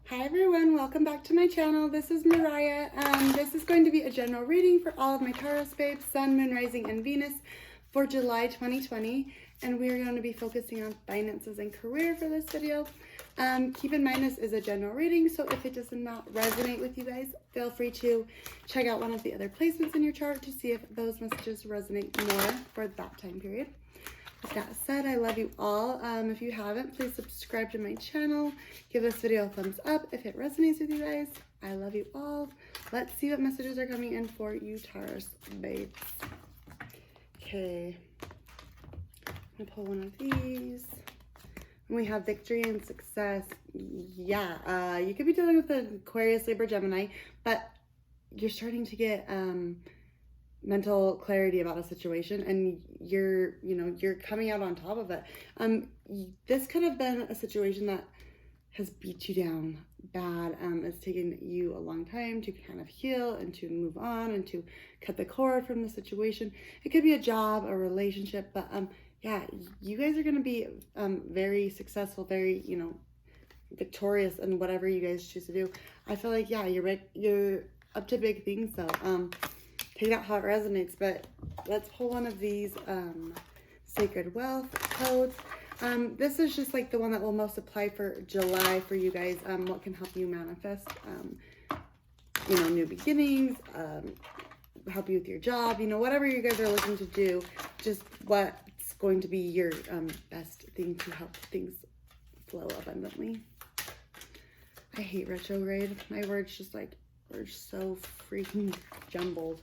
Hi everyone, welcome back to my channel. This is Mariah. This is going to be a general reading for all of my Taurus babes, Sun, Moon, Rising, and Venus for July 2020. And we're going to be focusing on finances and career for this video. Keep in mind this is a general reading, so if it does not resonate with you guys, feel free to check out one of the other placements in your chart to see if those messages resonate more for that time period. With that said, I love you all. If you haven't, please subscribe to my channel. Give this video a thumbs up if it resonates with you guys. I love you all. Let's see what messages are coming in for you, Taurus babes. Okay. I'm going to pull one of these. And we have victory and success. Yeah, you could be dealing with an Aquarius, Libra, Gemini, but you're starting to get mental clarity about a situation, and you're coming out on top of it. This could have been a situation that has beat you down bad. It's taken you a long time to kind of heal and to move on and to cut the cord from the situation. It could be a job, a relationship, but yeah, you guys are going to be very successful, very victorious in whatever you guys choose to do. I feel like, yeah, you're up to big things though. Take out how it resonates, but let's pull one of these sacred wealth codes. This is just like the one that will most apply for July for you guys. What can help you manifest, new beginnings, help you with your job, whatever you guys are looking to do, just what's going to be your best thing to help things flow abundantly. I hate retrograde. My words just like, are so freaking jumbled.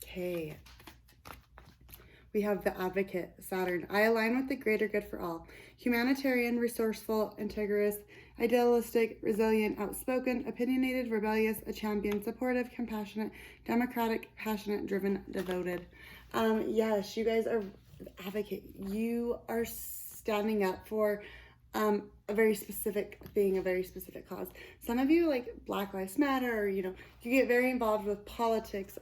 Okay. We have the Advocate, Saturn. I align with the greater good for all. Humanitarian, resourceful, integrous, idealistic, resilient, outspoken, opinionated, rebellious, a champion, supportive, compassionate, democratic, passionate, driven, devoted. Yes, you guys are advocate. You are standing up for a very specific thing, a very specific cause. Some of you like Black Lives Matter, or you get very involved with politics.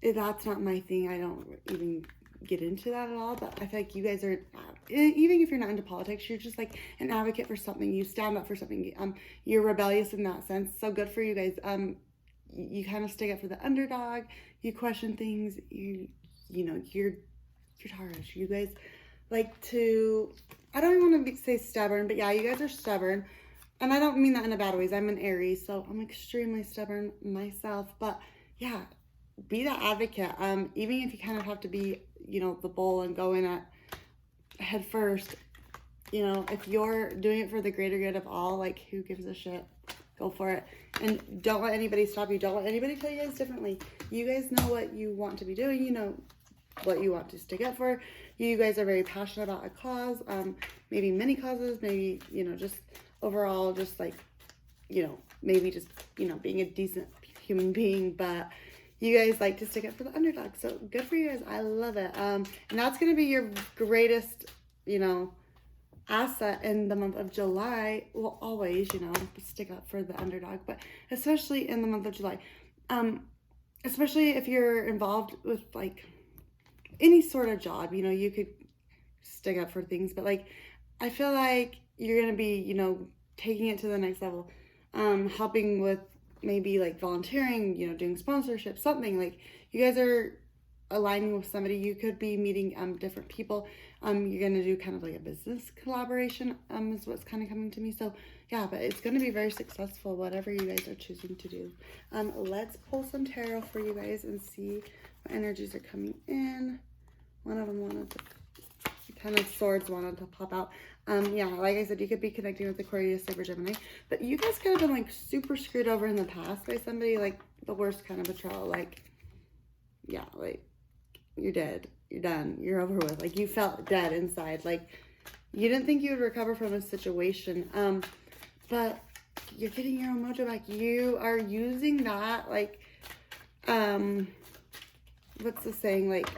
That's not my thing. I don't even get into that at all, but I feel like you guys are, even if you're not into politics, you're just like an advocate for something. You stand up for something. You're rebellious in that sense. So good for you guys. You kind of stick up for the underdog. You question things. You're Taurus. You guys like to, I don't even want to say stubborn, but yeah, you guys are stubborn. And I don't mean that in a bad way. I'm an Aries, so I'm extremely stubborn myself. But yeah, be that advocate. Even if you kind of have to be, the bull and go in at head first, if you're doing it for the greater good of all, like, who gives a shit? Go for it. And don't let anybody stop you. Don't let anybody tell you guys differently. You guys know what you want to be doing. You know what you want to stick up for. You guys are very passionate about a cause, maybe many causes, maybe, just overall, just like, maybe just, being a decent human being, but you guys like to stick up for the underdog. So good for you guys. I love it. And that's going to be your greatest, asset in the month of July. Well, always, stick up for the underdog, but especially in the month of July. Especially if you're involved with like any sort of job, you could stick up for things, but like, I feel like you're going to be, taking it to the next level, helping with maybe like volunteering, doing sponsorship, something like you guys are aligning with somebody. You could be meeting different people. You're going to do kind of like a business collaboration, is what's kind of coming to me. So yeah, but it's going to be very successful, whatever you guys are choosing to do. Let's pull some tarot for you guys and see what energies are coming in. One of them wanted to, kind of swords wanted to pop out. Yeah, like I said, you could be connecting with Aquarius, Libra, Gemini, but you guys could have been like super screwed over in the past by somebody, like the worst kind of betrayal. Like, yeah, like you're dead, you're done, you're over with. Like you felt dead inside. Like you didn't think you would recover from a situation. But you're getting your own mojo back. You are using that, like, what's the saying, like,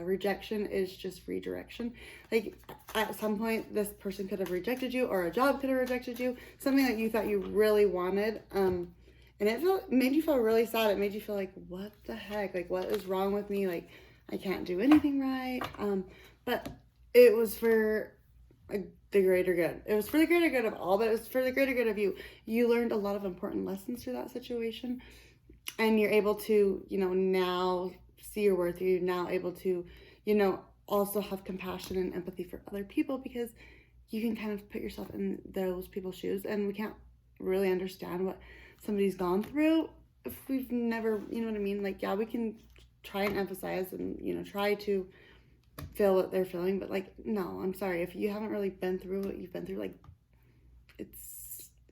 rejection is just redirection. Like, at some point, this person could have rejected you, or a job could have rejected you, something that you thought you really wanted, and it made you feel really sad. It made you feel like, what the heck, like, what is wrong with me, like, I can't do anything right, but it was for a the greater good. It was for the greater good of all, but it was for the greater good of you. You learned a lot of important lessons through that situation, and you're able to, now see your worth. You're now able to, also have compassion and empathy for other people, because you can kind of put yourself in those people's shoes, and we can't really understand what somebody's gone through if we've never, you know what I mean? Like, yeah, we can try and emphasize and, try to feel what they're feeling, but like, no, I'm sorry, if you haven't really been through what you've been through, like,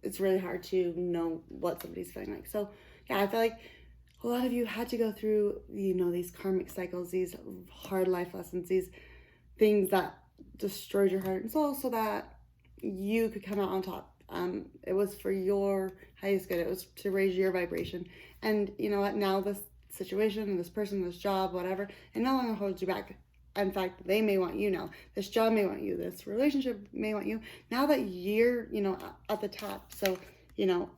it's really hard to know what somebody's feeling like. So yeah, I feel like a lot of you had to go through, these karmic cycles, these hard life lessons, these things that destroyed your heart and soul, so that you could come out on top. It was for your highest good. It was to raise your vibration. And you know what? Now this situation and this person, this job, whatever, it no longer holds you back. In fact, they may want you now. This job may want you. This relationship may want you. Now that you're, at the top. So, don't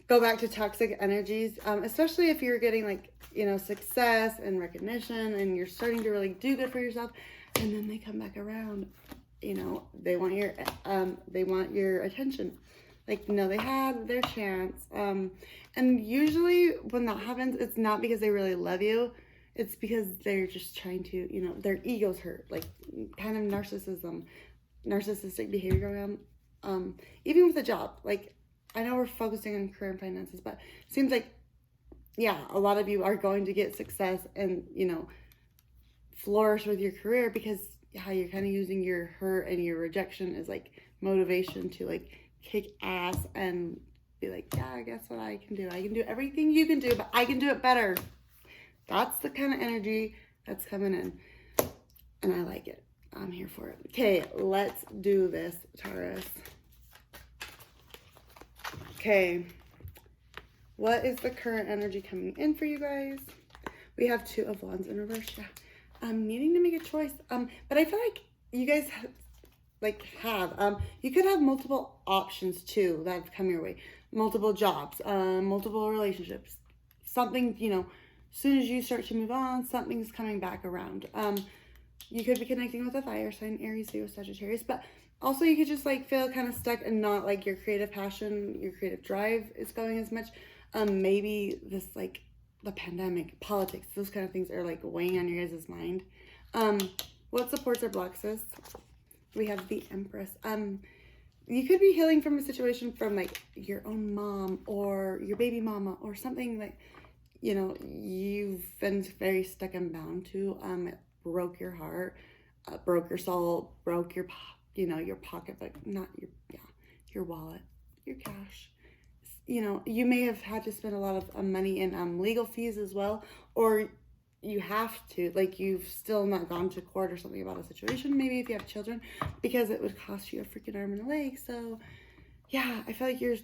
go back to toxic energies, especially if you're getting like, success and recognition, and you're starting to really do good for yourself, and then they come back around, they want your attention. Like, no, they had their chance. And usually when that happens, it's not because they really love you. It's because they're just trying to, their ego's hurt, like kind of narcissistic behavior going on. Even with a job, like, I know we're focusing on career and finances, but it seems like, yeah, a lot of you are going to get success and, flourish with your career, because how you're kind of using your hurt and your rejection as like motivation to like kick ass and be like, yeah, guess what I can do? I can do everything you can do, but I can do it better. That's the kind of energy that's coming in, and I like it. I'm here for it. Okay, let's do this, Taurus. Okay, what is the current energy coming in for you guys? We have Two of Wands in reverse. Yeah, I'm needing to make a choice. But I feel like you guys you could have multiple options too that have come your way. Multiple jobs, multiple relationships. Something, as soon as you start to move on, something's coming back around. You could be connecting with a fire sign, Aries, Leo, Sagittarius, but also you could just like feel kind of stuck and not like your creative passion, your creative drive is going as much. Maybe this like the pandemic, politics, those kind of things are like weighing on your guys' mind. What supports or blocks this? We have the Empress. You could be healing from a situation from like your own mom or your baby mama or something like, you've been very stuck and bound to. It broke your heart, broke your soul, broke your, your pocketbook, not your wallet, your cash. You may have had to spend a lot of money in legal fees as well, or you have to, like, you've still not gone to court or something about a situation, maybe if you have children, because it would cost you a freaking arm and a leg. So yeah, I feel like you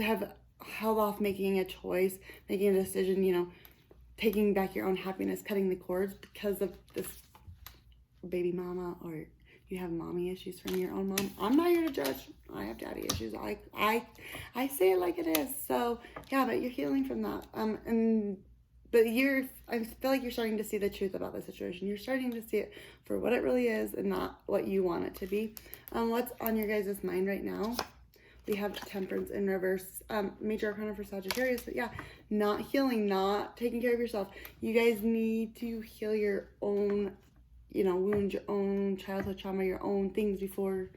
have held off making a choice, making a decision, taking back your own happiness, cutting the cords because of this baby mama, or you have mommy issues from your own mom. I'm not here to judge. I have daddy issues. I say it like it is. So yeah, but you're healing from that. But I feel like you're starting to see the truth about the situation. You're starting to see it for what it really is and not what you want it to be. What's on your guys' mind right now? We have Temperance in reverse, major arcana for Sagittarius. But yeah, not healing, not taking care of yourself. You guys need to heal your own, wounds, your own childhood trauma, your own things before,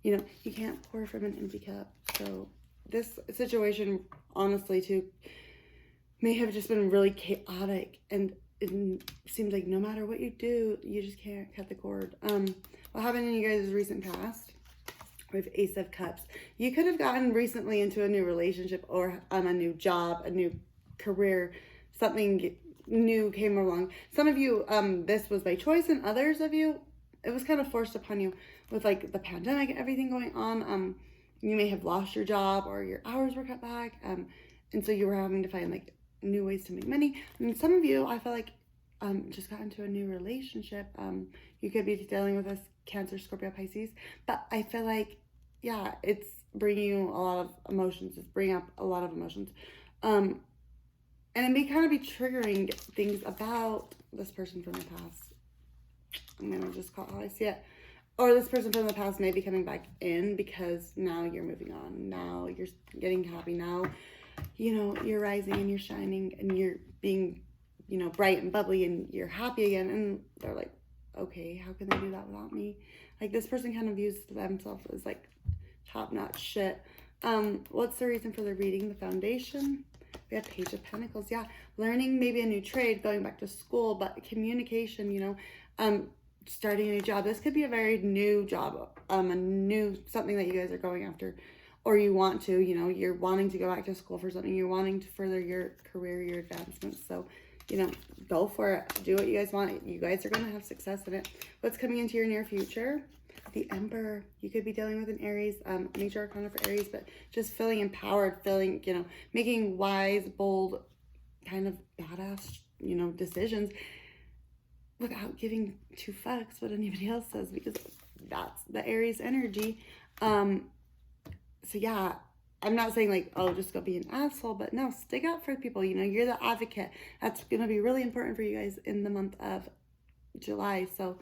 you can't pour from an empty cup. So this situation, honestly, too, may have just been really chaotic, and it seems like no matter what you do, you just can't cut the cord. What happened in you guys' recent past? We have Ace of Cups. You could have gotten recently into a new relationship or a new job, a new career, something new came along. Some of you, this was by choice, and others of you, it was kind of forced upon you with like the pandemic and everything going on. You may have lost your job, or your hours were cut back, and so you were having to find like new ways to make money. And some of you, I feel like, just got into a new relationship. You could be dealing with this Cancer, Scorpio, Pisces, but I feel like, yeah, it's bringing you a lot of emotions. It's bringing up a lot of emotions. And it may kind of be triggering things about this person from the past. I'm going to just call it how I see it. Or this person from the past may be coming back in because now you're moving on. Now you're getting happy. Now, you know, you're rising and you're shining and you're being, you know, bright and bubbly and you're happy again. And they're like, okay, how can they do that without me? Like, this person kind of views themselves as like top-notch shit. What's the reason for the reading? The foundation. We have Page of Pentacles. Yeah, learning maybe a new trade, going back to school, but communication, you know, starting a new job. This could be a very new job, a new something that you guys are going after, or you want to, you know, you're wanting to go back to school for something, you're wanting to further your career, your advancements. So, you know, go for it. Do what you guys want. You guys are going to have success in it. What's coming into your near future? The Emperor. You could be dealing with an Aries, major arcana for Aries, but just feeling empowered, feeling, you know, making wise, bold, kind of badass, you know, decisions without giving two fucks what anybody else says, because that's the Aries energy. So yeah, I'm not saying like, oh, just go be an asshole, but no, stick up for people. You know, you're the advocate. That's going to be really important for you guys in the month of July. So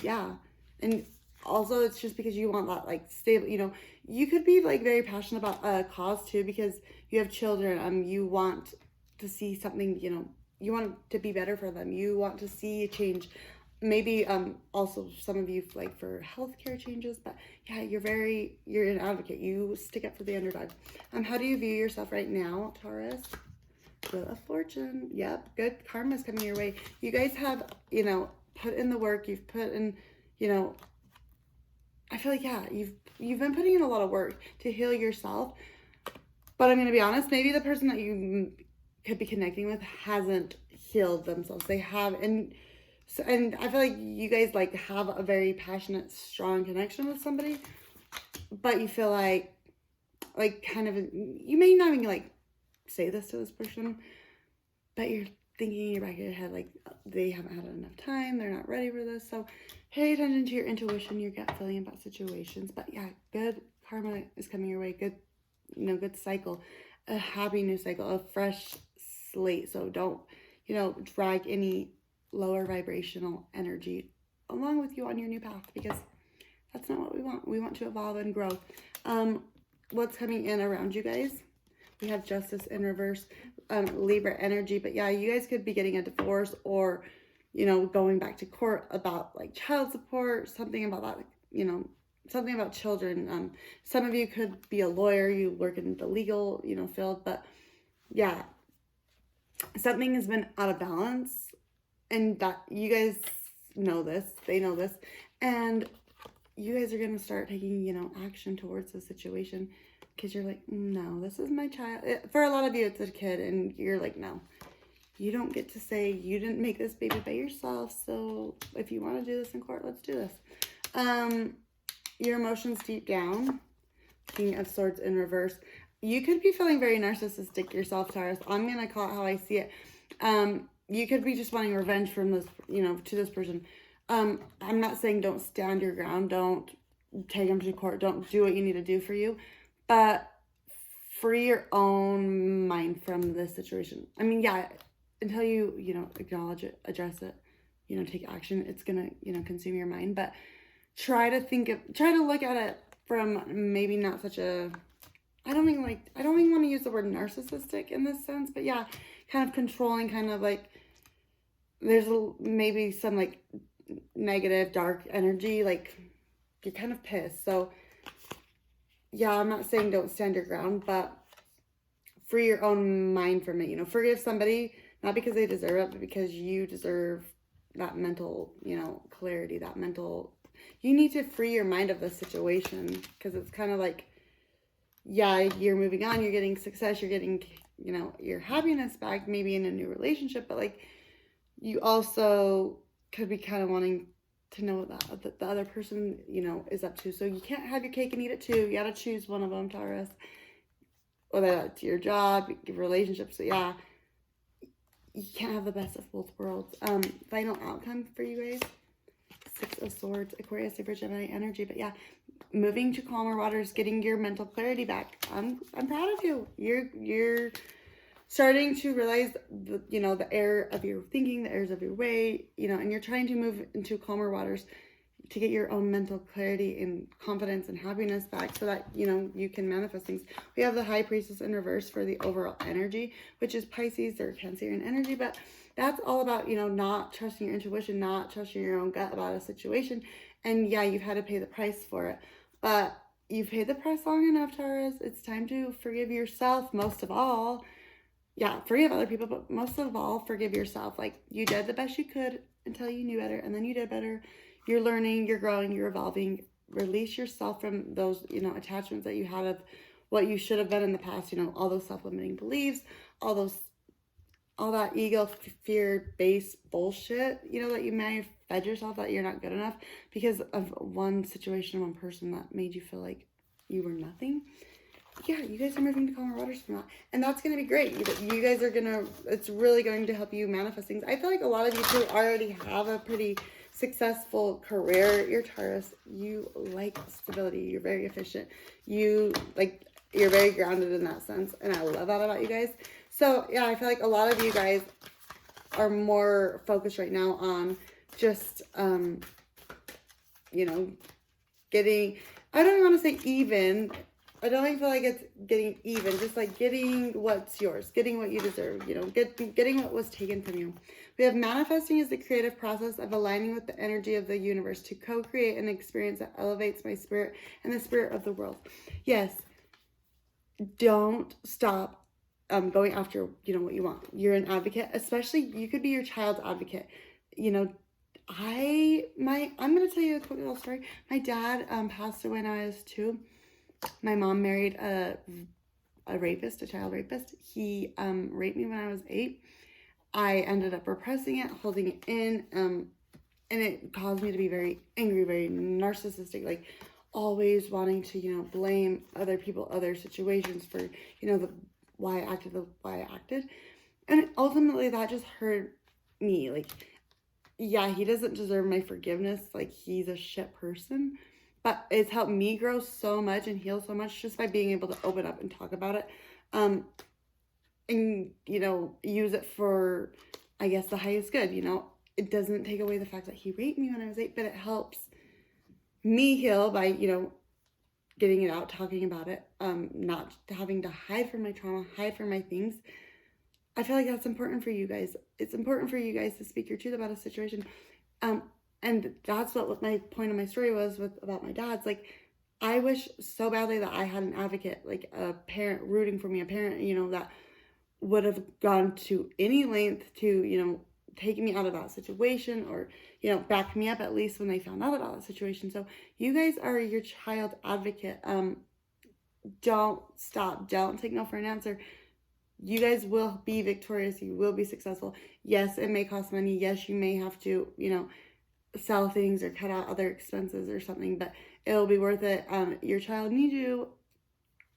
yeah. And also it's just because you want that like stable, you know, you could be like very passionate about a cause too, because you have children. You want to see something, you know, you want to be better for them. You want to see a change. Maybe also some of you like for healthcare changes, but yeah, you're an advocate. You stick up for the underdog. How do you view yourself right now, Taurus? Wheel of Fortune. Yep, good karma is coming your way. You guys have, you know, put in the work. You've put in, you know, I feel like, yeah, you've been putting in a lot of work to heal yourself. But I'm going to be honest, maybe the person that you could be connecting with hasn't healed themselves. They have, and I feel like you guys like have a very passionate, strong connection with somebody, but you feel like kind of, you may not even like say this to this person, but you're thinking in your back of your head, like, they haven't had enough time, they're not ready for this. So pay attention to your intuition, your gut feeling about situations. But yeah, good karma is coming your way. Good, you know, good cycle, a happy new cycle, a fresh slate. So don't, you know, drag any lower vibrational energy along with you on your new path, because that's not what we want. We want to evolve and grow. What's coming in around you guys? We have Justice in reverse, Libra energy. But yeah, you guys could be getting a divorce, or, you know, going back to court about like child support, something about that, you know, something about children. Some of you could be a lawyer, you work in the legal, you know, field, but yeah, something has been out of balance, and that you guys know this, they know this, and you guys are going to start taking, you know, action towards the situation, because you're like, no, this is my child. For a lot of you, it's a kid, and you're like, no, you don't get to say you didn't make this baby by yourself. So if you want to do this in court, let's do this. Your emotions deep down, King of Swords in reverse. You could be feeling very narcissistic yourself, Taurus. I'm going to call it how I see it. You could be just wanting revenge from this, you know, to this person. I'm not saying don't stand your ground. Don't take them to court. Don't do what you need to do for you. But free your own mind from this situation. I mean, yeah, until you, you know, acknowledge it, address it, you know, take action, it's going to, you know, consume your mind. But try to look at it from maybe not such a, I don't even want to use the word narcissistic in this sense, but yeah, kind of controlling, kind of like, there's maybe some like negative, dark energy, like you're kind of pissed. So yeah, I'm not saying don't stand your ground, but free your own mind from it. You know, forgive somebody, not because they deserve it, but because you deserve that mental, you know, clarity, that mental, you need to free your mind of the situation, because it's kind of like, yeah, you're moving on, you're getting success, you're getting, you know, your happiness back, maybe in a new relationship, but like, you also could be kind of wanting to know what the other person, you know, is up to. So you can't have your cake and eat it too. You got to choose one of them, Taurus. Whether that's your job, your relationships. So yeah, you can't have the best of both worlds. Final outcome for you guys. 6 of Swords, Aquarius, Libra, Gemini energy. But yeah, moving to calmer waters, getting your mental clarity back. I'm proud of you. You're starting to realize the, the error of your thinking, the errors of your way, and you're trying to move into calmer waters to get your own mental clarity and confidence and happiness back so that, you can manifest things. We have the High Priestess in reverse for the overall energy, which is Pisces or Cancerian energy, but that's all about, not trusting your intuition, not trusting your own gut about a situation. And yeah, you've had to pay the price for it, but you've paid the price long enough, Taurus. It's time to forgive yourself most of all. Yeah, forgive other people, but most of all, forgive yourself. Like, you did the best you could until you knew better, and then you did better. You're learning, you're growing, you're evolving. Release yourself from those, attachments that you had of what you should have been in the past, all those self-limiting beliefs, all that ego, fear-based bullshit, that you may have fed yourself that you're not good enough because of one situation, one person that made you feel like you were nothing. Yeah, you guys are moving to calmer waters from that. And that's going to be great. You guys are going to, it's really going to help you manifest things. I feel like a lot of you two already have a pretty successful career. You're Taurus. You like stability. You're very efficient. You're very grounded in that sense. And I love that about you guys. So, yeah, I feel like a lot of you guys are more focused right now on just, getting, I don't want to say even, I don't even feel like it's getting even, just like getting what's yours, getting what you deserve, getting what was taken from you. We have manifesting as the creative process of aligning with the energy of the universe to co-create an experience that elevates my spirit and the spirit of the world. Yes, don't stop going after, what you want. You're an advocate, especially you could be your child's advocate. I'm going to tell you a quick little story. My dad passed away when I was 2. My mom married a rapist, a child rapist. He raped me when I was 8. I ended up repressing it, holding it in, and it caused me to be very angry, very narcissistic, like always wanting to, blame other people, other situations for, why I acted. And ultimately that just hurt me. Like, yeah, he doesn't deserve my forgiveness. Like, he's a shit person. But it's helped me grow so much and heal so much just by being able to open up and talk about it. And, use it for, I guess, the highest good. It doesn't take away the fact that he raped me when I was 8, but it helps me heal by, getting it out, talking about it, not having to hide from my trauma, hide from my things. I feel like that's important for you guys. It's important for you guys to speak your truth about a situation. And that's what my point of my story was about my dad's. Like, I wish so badly that I had an advocate, like a parent rooting for me, a parent, that would have gone to any length to, take me out of that situation or, back me up at least when they found out about that situation. So you guys are your child advocate. Don't stop. Don't take no for an answer. You guys will be victorious. You will be successful. Yes, it may cost money. Yes, you may have to, sell things or cut out other expenses or something, but it'll be worth it. Your child needs you.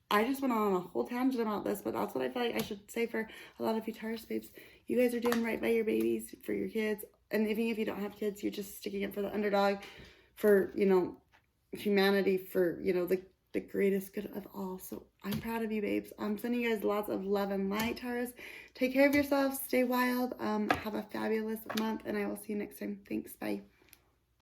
I just went on a whole tangent about this, but that's what I feel like I should say for a lot of you Taurus babes. You guys are doing right by your babies, for your kids. And even if you don't have kids, you're just sticking up for the underdog, for, humanity, for, the greatest good of all. So I'm proud of you, babes. I'm sending you guys lots of love and light, Taurus. Take care of yourselves. Stay wild. Have a fabulous month, and I will see you next time. Thanks. Bye.